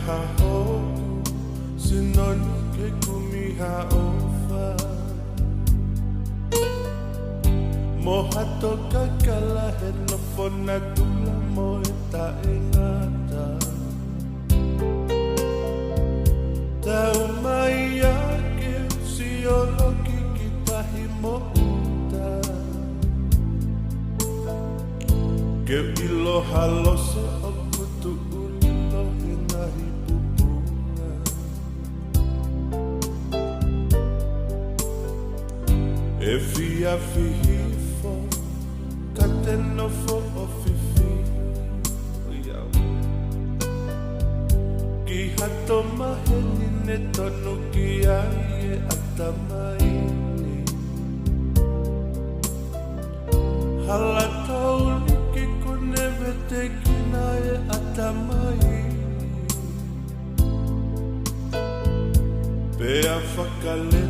haho sinon ke kumiha ofa mohato kakala he no fona tula mo eta engata tau mai ake sioloki kita himo uta ke ilo halose okutu ulilo hinari pupunga e fia fihifo kateno fo ofifi ki hato maheni ne tonu ki aie atamaini hala tauli ki kuneve te kinae atamaini pea fakale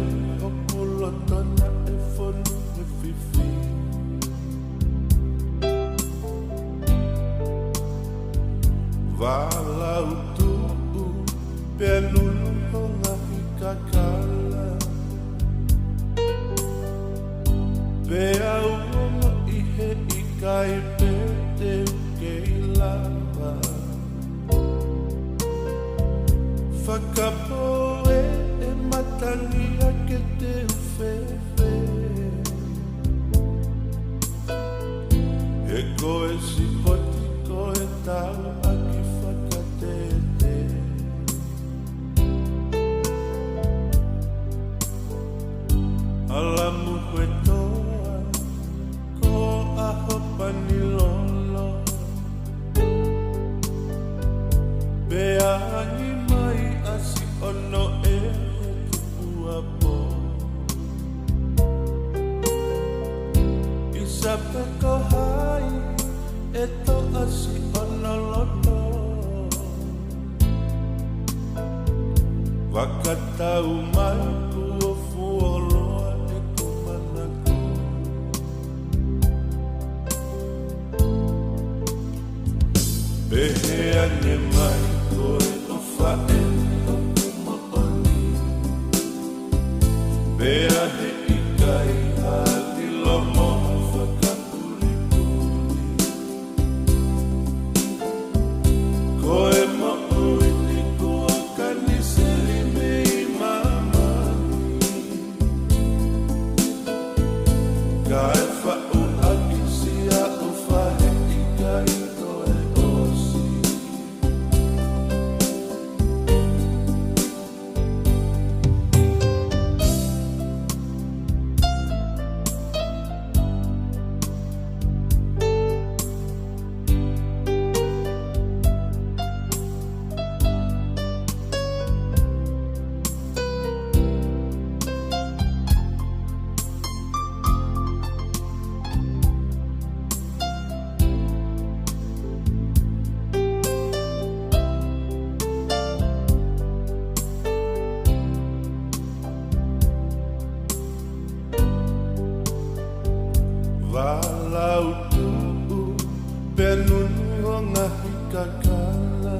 okulotona e fonu e fifi vala utu pea nulu honga hikakala pea uongo ihe ikai pete keilava whakapoe e matangia ke te uwhewhe e koe si poti koe tau aki whakatete ala muhe toa ko aho panilolo bea hangi mai asi ono e tupuapo isape ko hai eto asi ono loto wakatau mai kuo fuoloa e kumanaku beheane mai koe o whae o kumooni bea he ikai hati lomo whakapuripuri koe mo uiti kua kaniseri mei mamani kai whau akisia o whahe ikai koe osi Walau tu'u penunu ngahi kakala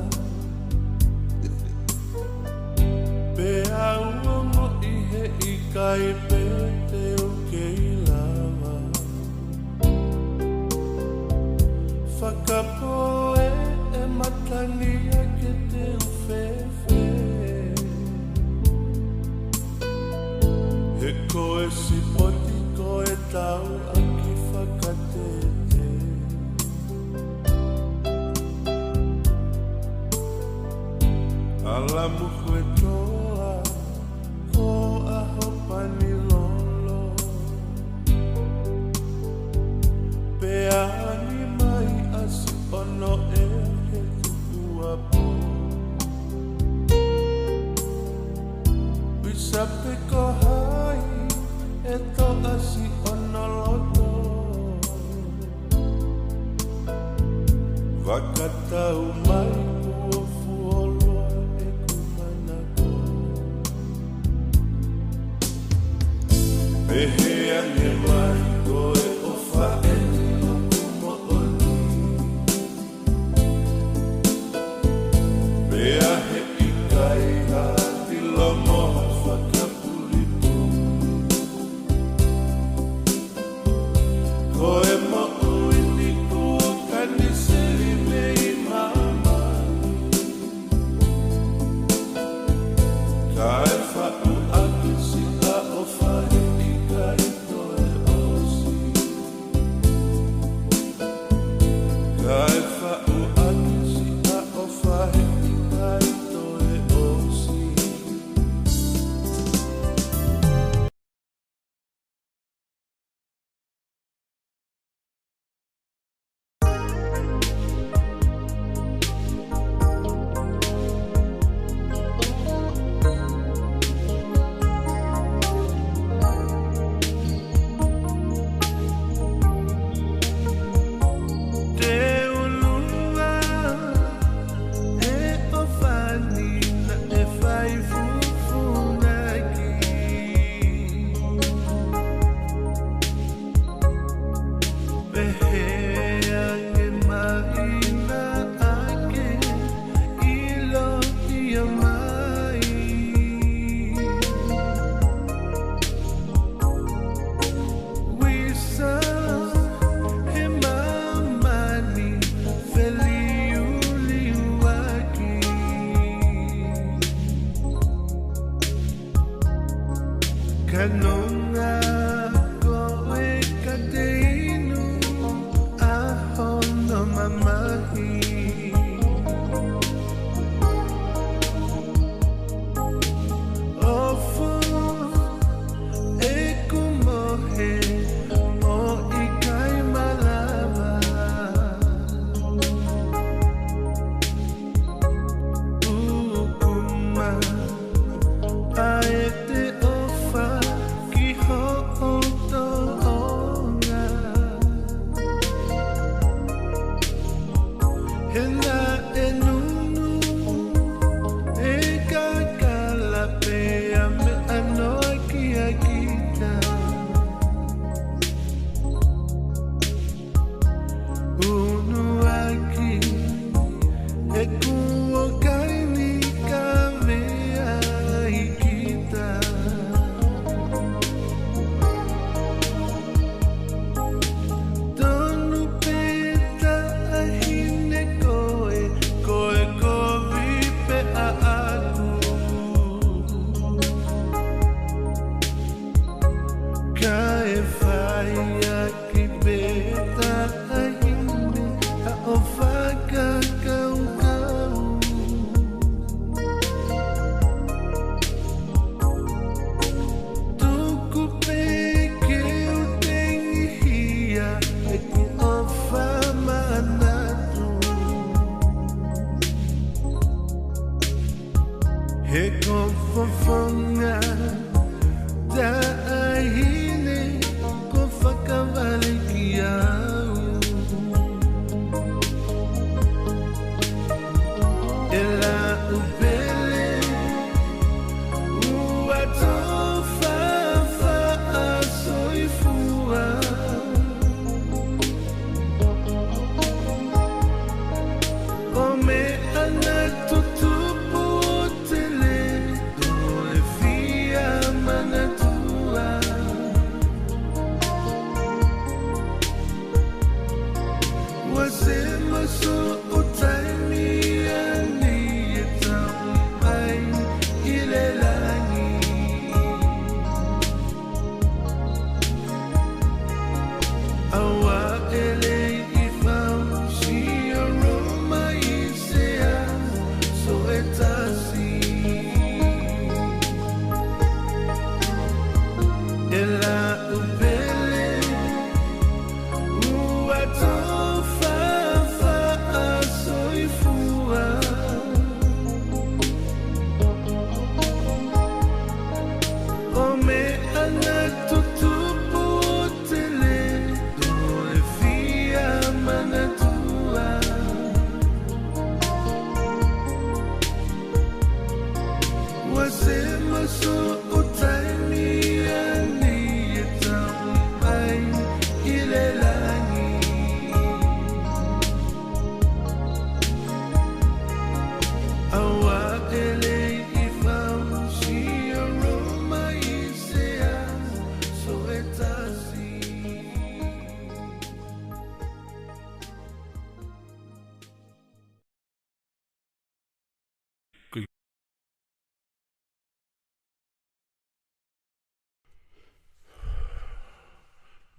Beau ngo ihe ikai pete o keilawa Whakapoe e matania ke te uwhewhe He koe si poti koe tau aki whakatete Ala muhue toa ko aho panilolo Pea ani mai asi ono e he tupuapo Bisa peko hai eto asi ono loto Wakatau mai kuo fuoloa e kumanako Peheane mai koe o whae o kumooni Pea he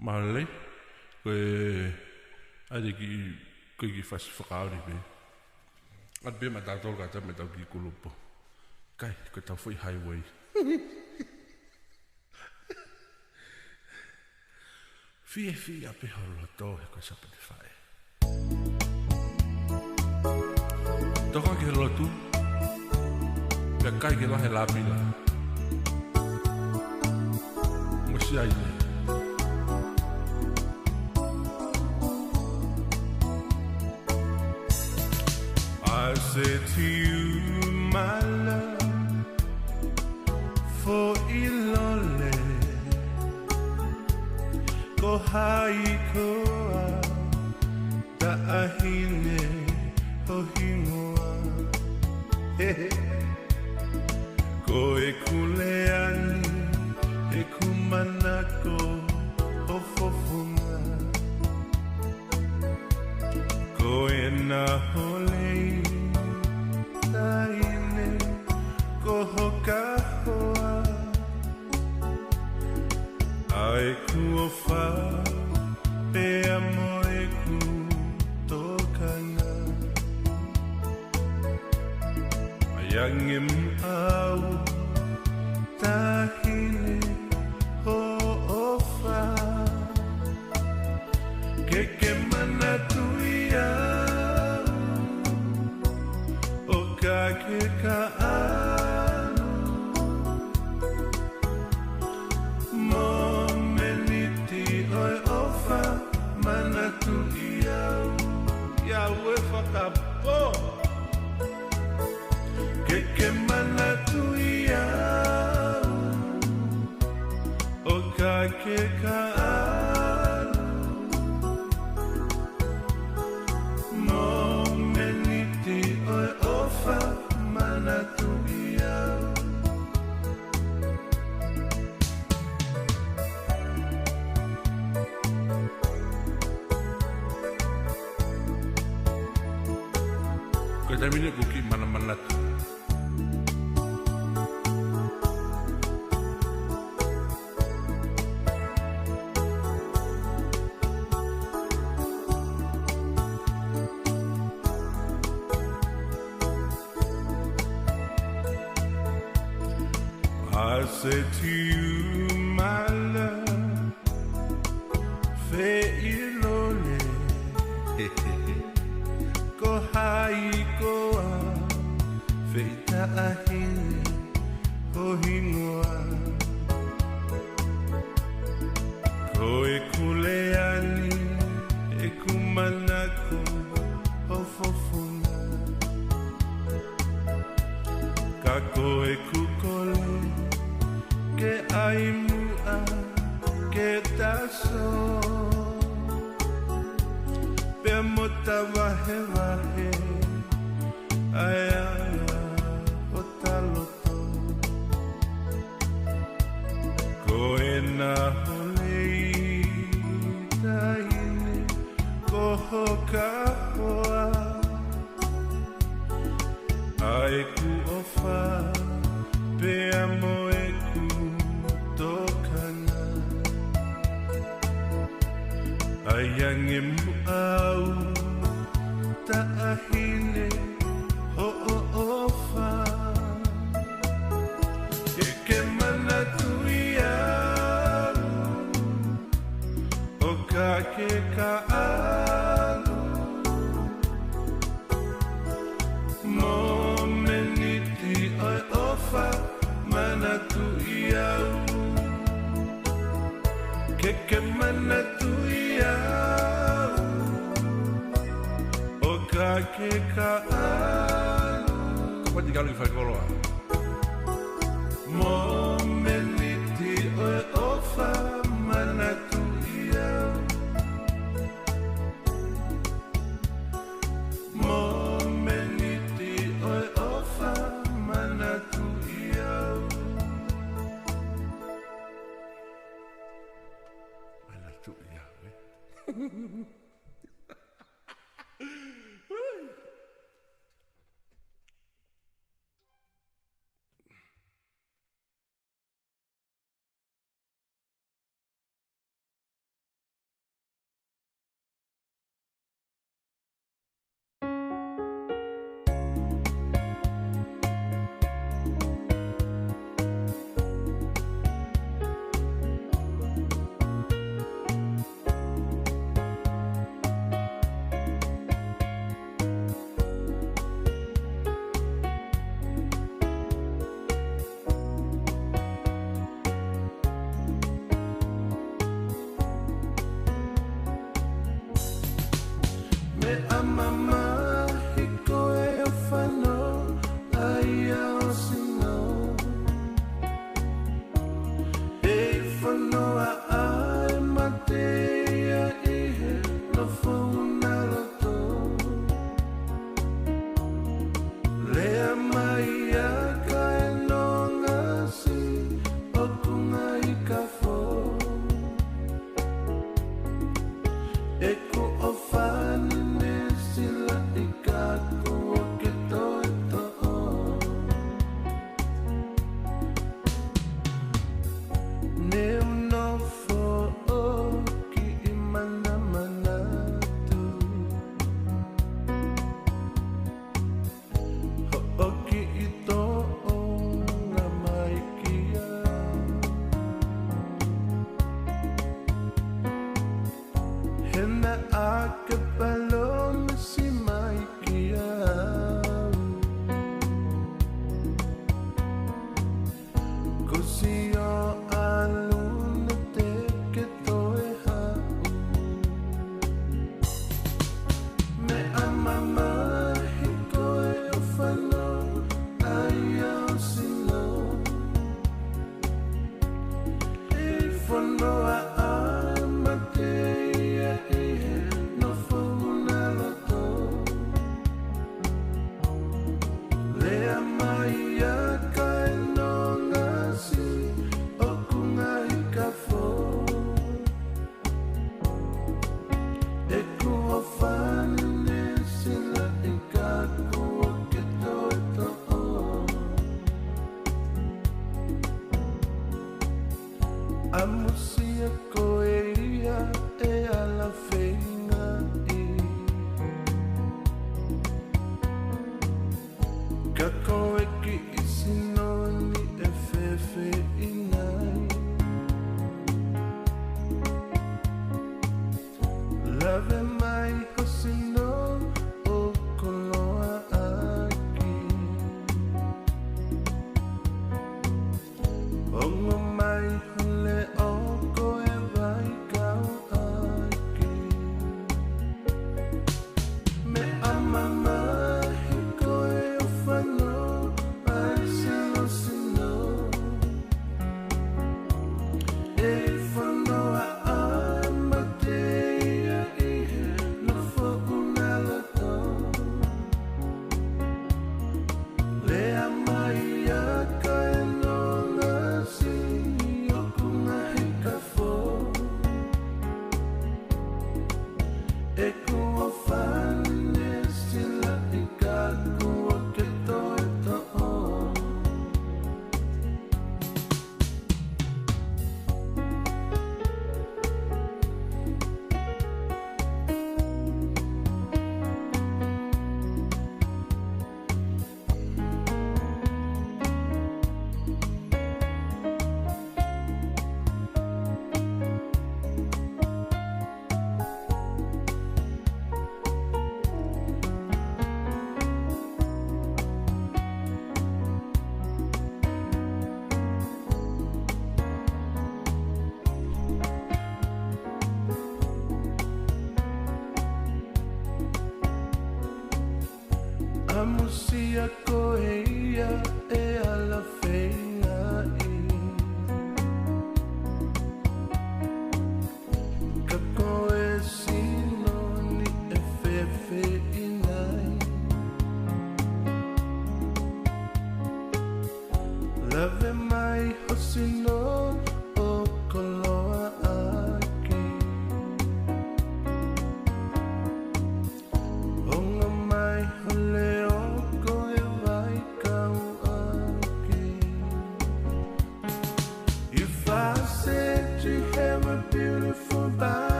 Malay, koe ade ki fasi whakauri be. At be ma tātou kata me tau ki kulupo. Kai, koe tau whai highway. Fie ape holo tō he koe sapa te whae. Toko ki holo tu, pia kai ki lahe la mila. Musi aile. I said to you, my love, for ilole, ko hai koa, ta ahine o hingoa. Ko e kuleani, e kumanako o fofunga. Ko e na holei, taine ko hoka hoa. Ai ku ofa, pe amo e ku tokanga. Ayangim au, tahine ho ofa. Keke mana tuia, o ka ke ka anu. Momeniti oi ofa, mana tuia, ya wefa kapo. Keke mana tuia, o ka ke ka anu. Momeniti oi ofa, mana tuia. Koe tamine kuki mana tu. I said to you, my love, fe ilole, ko hai koa, fe taahine, ko hingoa. Ko e kuleani, e kumanako, o fofuna. Ka ko e kukole, ke aimua, ke taso. Pe mota wahe wahe, aya o taloto. Ko e na holei, taine, ko hoka hoa. Ai ku ofa, pe amo e ku tokana. Ayange mu au, ta ahine ho ofa. Ke mana tuia, o ka ke ka alu. Momeniti oi ofa, mana tuia. Ke mana tuia, o ka ke ka alu. Kapa di kalu fai koloa. Momeniti oi ofa, mana tuia. Momeniti oi ofa, mana tuia. Mana tuia,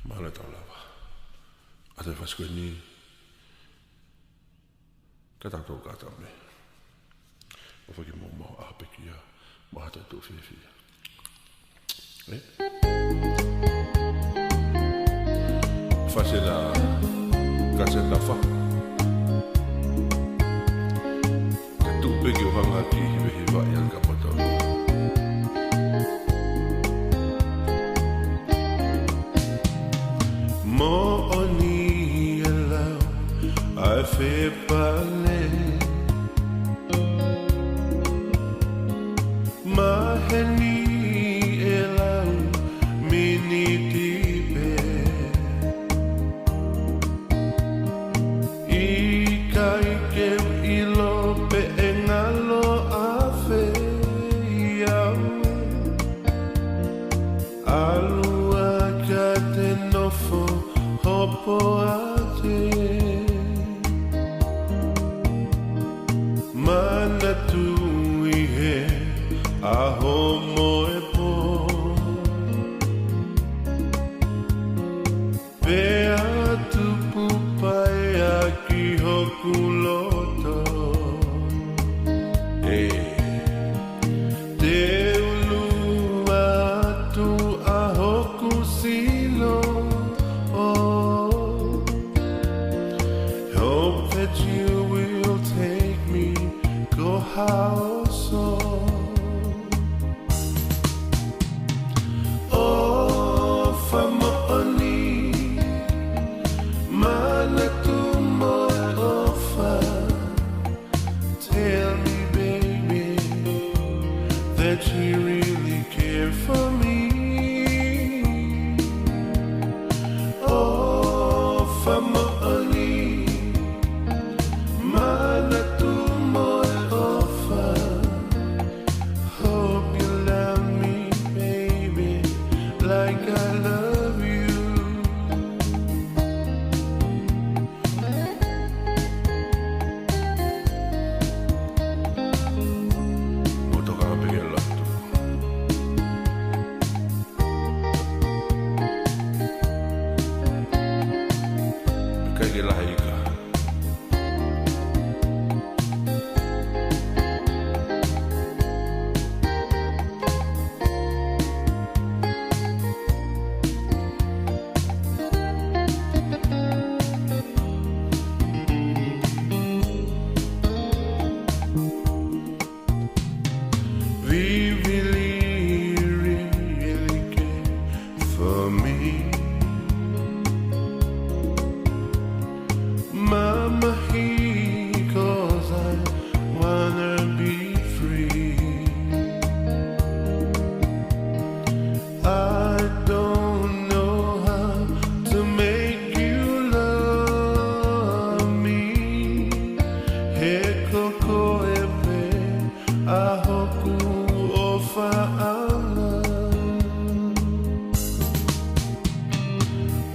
Mahala tau lava. A te whaskoe ni. Ka tātou kātau me. O whaki mō maho āpeki a mahata tō whiawhia. Whase la kase lafa. Ka tūpeki o hanga ki hiwe hiwa i al kapatau. Mo o ni e lau ai whe pale. Maheni e lau mini tipe. I kai keu i lope e ngalo a whe iau. Alua ka te nofo hopo a te. Mana tu i he a homo e po. Pea tu pupai a ki hoku loto. Te ulua tu a hoku silo. Hope that you will take me, go how so. Oh, famoni, mana tu mo ofa. Tell me, baby, that you really care for me. Oh, famoni. Mana tu mo ofa. Hope you love me, baby, like I love you. Moto ka peke latu. Kai ke lahi ka. We really, really care for me. Mama, he, 'cause I wanna be free. I don't know how to make you love me. He koko e pe a hoku ofa ala.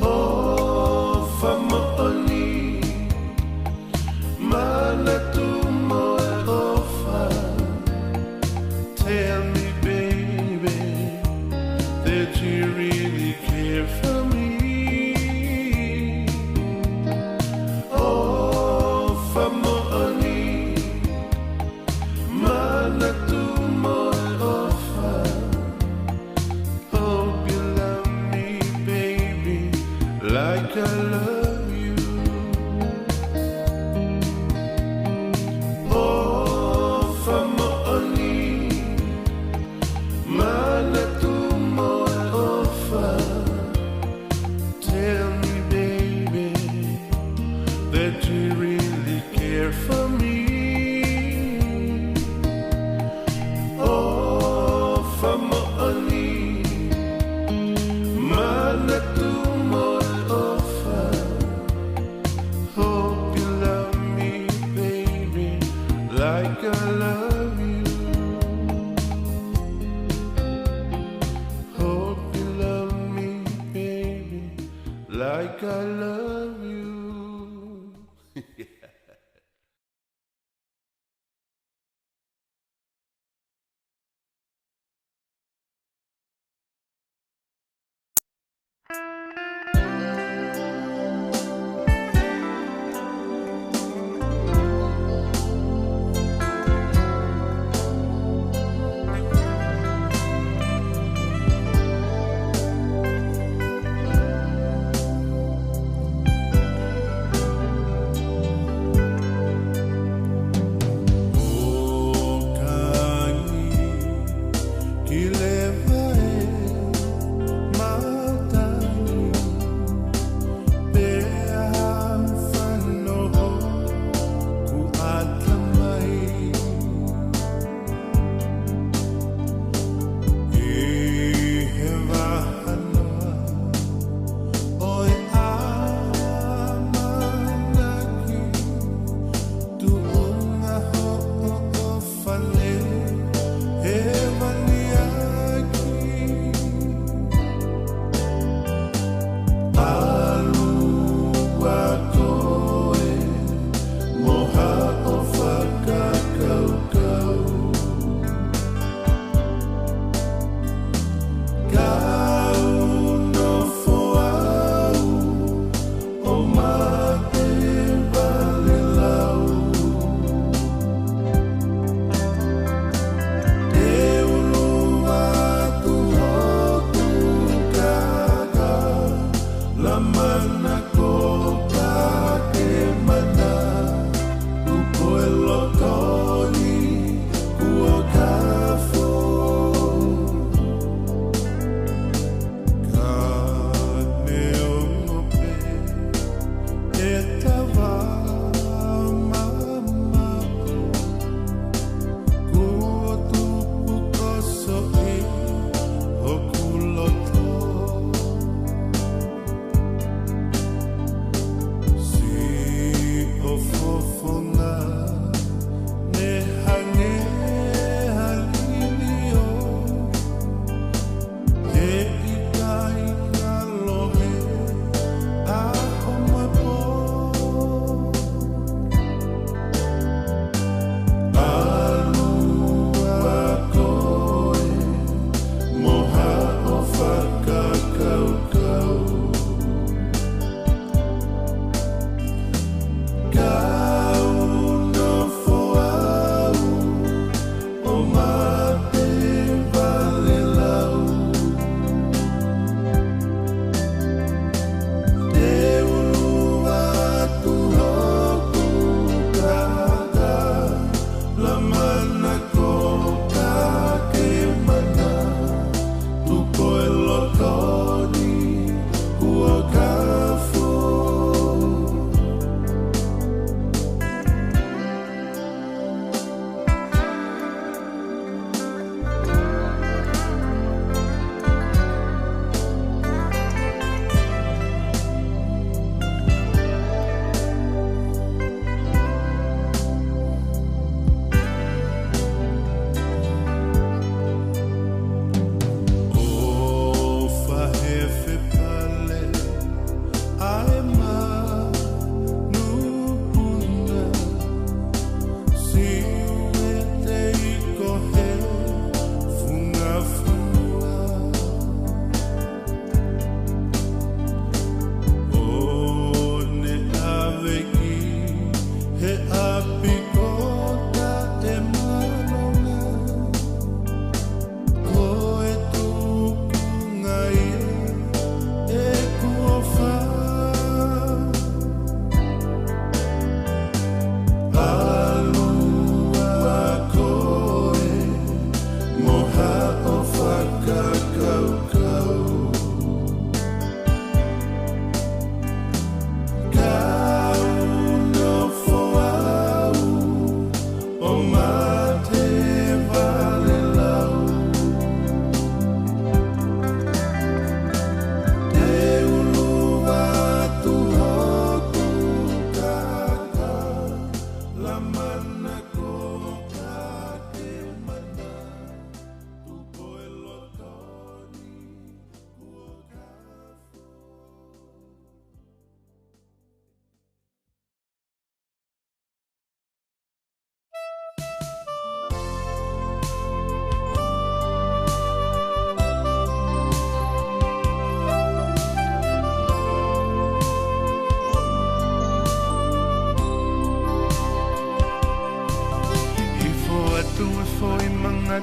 Oh, famoni, mana tu mo ofa. Tell me, baby, that you really care for me. Oh, famoni, mana tu mo ofa. Hope you love me, baby, like I love you. Oh, famoni, mana tu mo ofa. Tell me, baby, that you really care for me. Oh, famoni, mana tu mo ofa. Hope you love me, baby, like I love you. Hope you love me, baby, like I love you.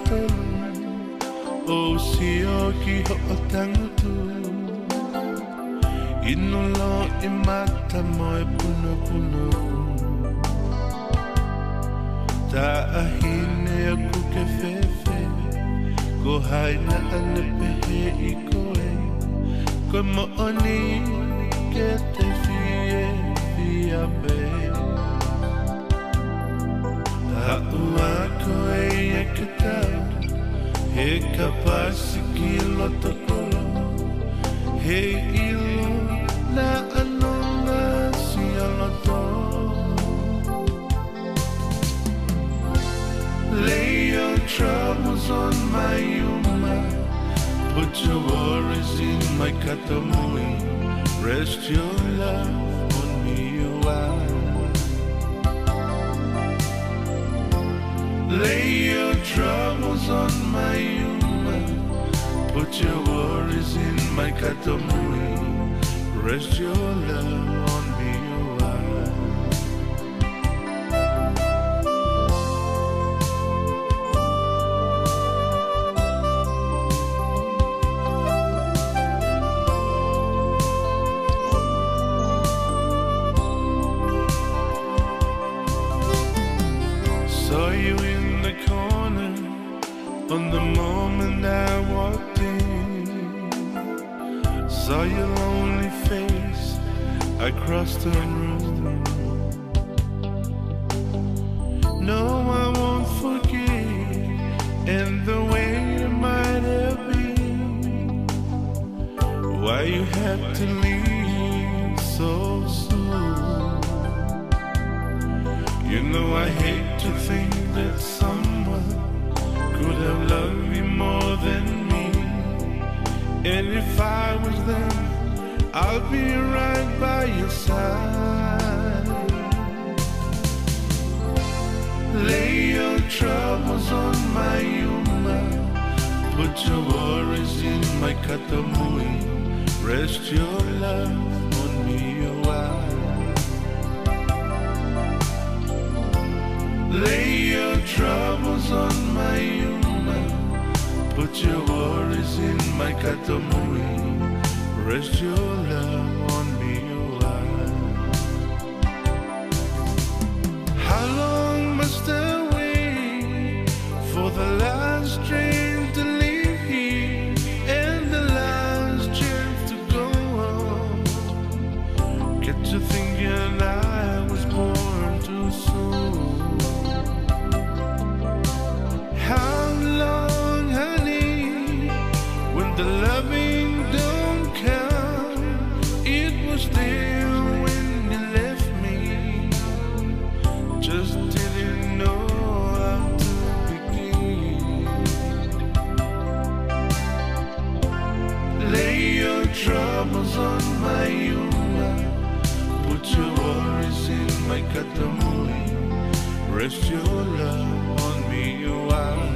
tolu o si o ki ho o tangutu ino lo I mata mo e puno puno ta ahine aku ke fefe ko haina ane pehe I koe ko mo oni ke te fie fia be Ha'ua koe e ke tau He kapasi ki loto kolo He ilo na anonga si aloto Lay your troubles on my yuma Put your worries in my katamui Rest your love on me, you are Lay your troubles on my yuma Put your worries in my katamui Rest your love on me, you are Saw you in the corner on the moment I walked in Saw your lonely face across the room No, I won't forget and the way it might have been Why you had to leave so soon You know I hate to think that someone could have loved me more than me And if I was them, I'll be right by your side Lay your troubles on my yuma Put your worries in my katamui Rest your love on me, you are Lay your troubles on my yuma Put your worries in my katamui Rest your love on me, you are How long must I wait For the last train to leave here And the last chance to go on Get to thinking I was born too soon How long, honey, when the loving don't count It was there when you left me Just didn't know how to begin Lay your troubles on my yuma Put your worries in my katamui Rest your love on me, you are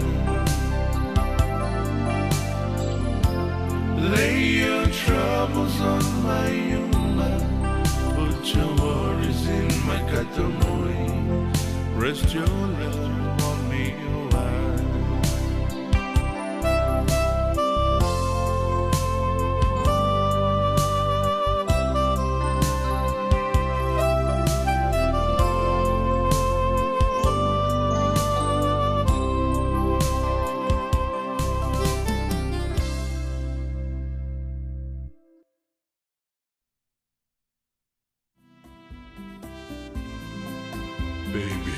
Lay your troubles on my yuma Put your worries in my katamui Rest your love on me, you are Baby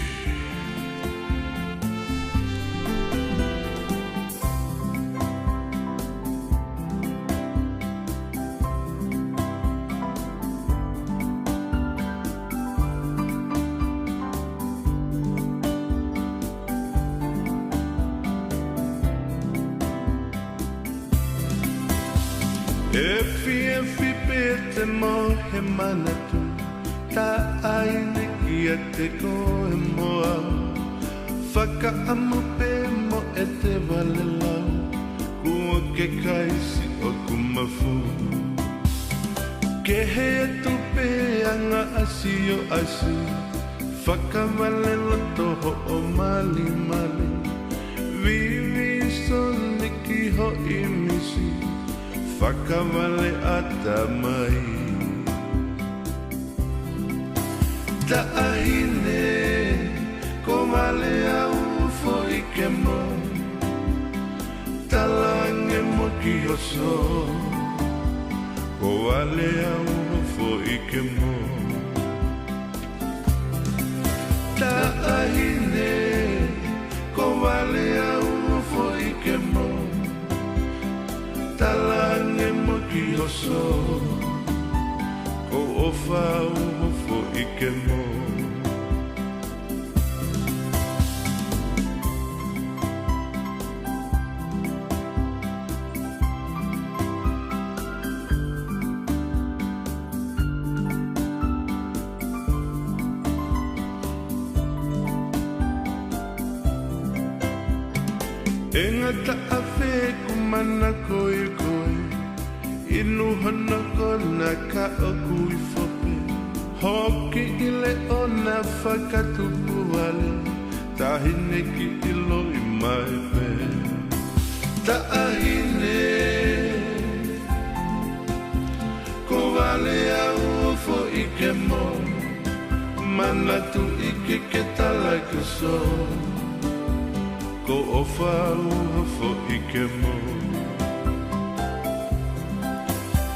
Efi pete mo he manatu Ta aine kia te koe moa Whaka amu pe mo e te wale lau Kua ke kaisi o kumafu Ke he tu pe anga asi o asi Whaka wale loto ho o mali mali vivi soniki ho imisi whakawale ata mai Ta'ahine ko wale au fo ike mo Talange mo ki oso ko wale au fo ike mo Ta'ahine ko wale au fo ike mo Talange mo ki oso ko ofa au fo ike mo Enga ta'awhe kumana koi koi Inu hana kona ka o kui whope Hoki ile o na whakatupu wale Tahine ki ilo i mai pe Ta'ahine Ko wale au fo ike mo Manatu ike ke talake so Ko ofa ua fo ike mo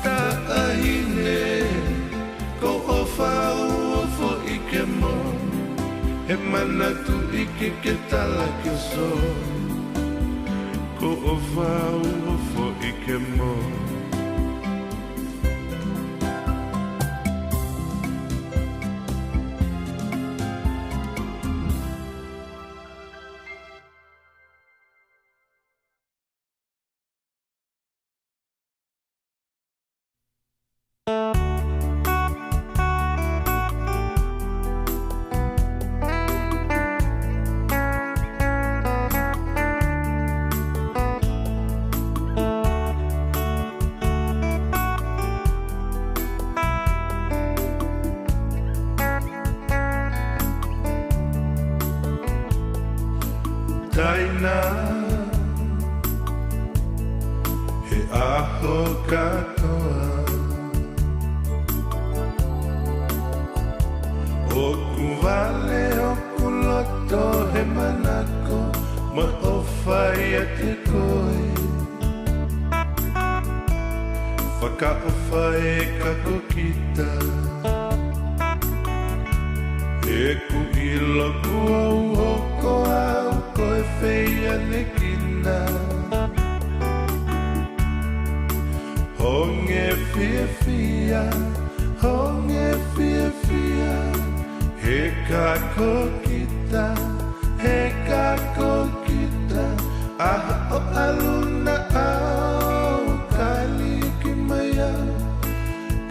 Ta'ahine Ko ofa ua fo ike mo He manatu ike ke talake so Ko ofa ua fo ike mo Taina he aho katoa O kuwale o kuloto he manako Ma ofai a te koe Whaka ofai ka kokita E ku ilo kuau hoko au koe whea ne kina Honge fia fia, honge fia fia He ka kokita, he ka kokita Aha o aluna au kali ki maya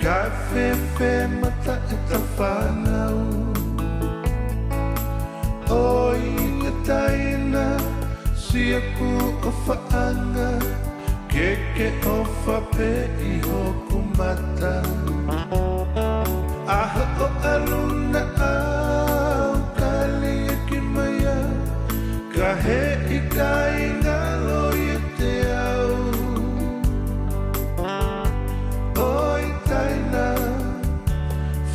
Ka fefe mata e ta whanau Oi e taina, sia ku o whaanga Keke o whape i hoku mata Aha o aluna au kali e ki maya Ka he i ka ingalo i te au Oi taina,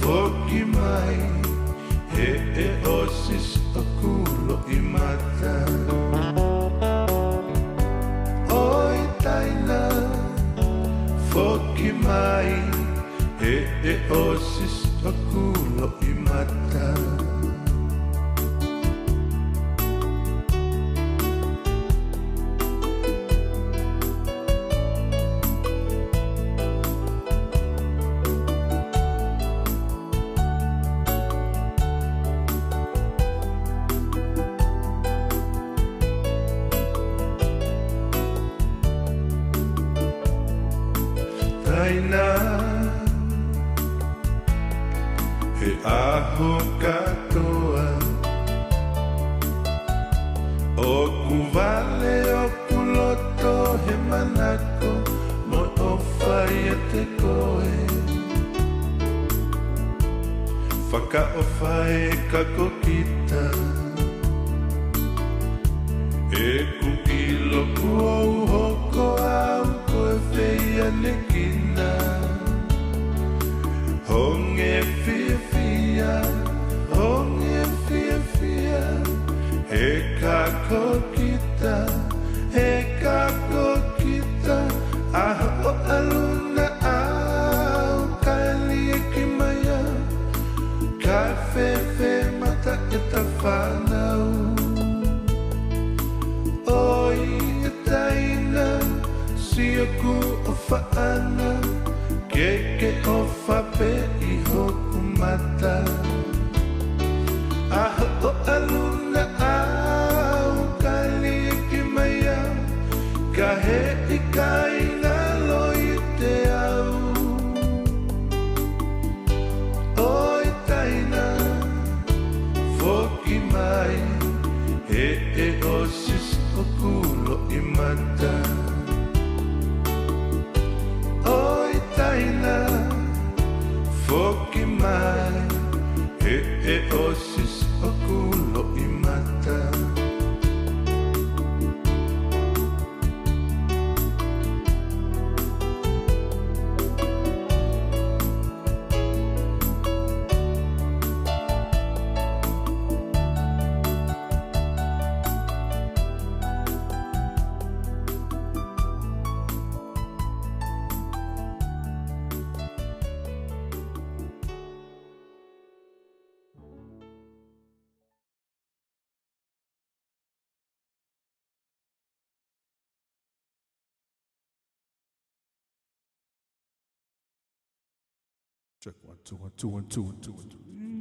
whoki mai He e osis o kulo i mata Oi taina, whoki mai He e osis o kulo i mata Taina he aho katoa O kuwale o kuloto he manako Mo o whai e te koe Whaka o whai ka kokita E ku loku au hoko au koe whia nekina honge fia fia honge fia fia he kako kita he kako kita aho o aluna au kaili e ki maya ka fe mata e ta whanau oi e taina sia ku o whaana ke o whape i hoku mata aho o aluna au kaili e ki maya ka he i kaina loi te au oi taina foki mai he osis o kulo i mata oi taina foki mai he osis o kulo i mata Check 1 2 1 2 1 2 1 2 1 2.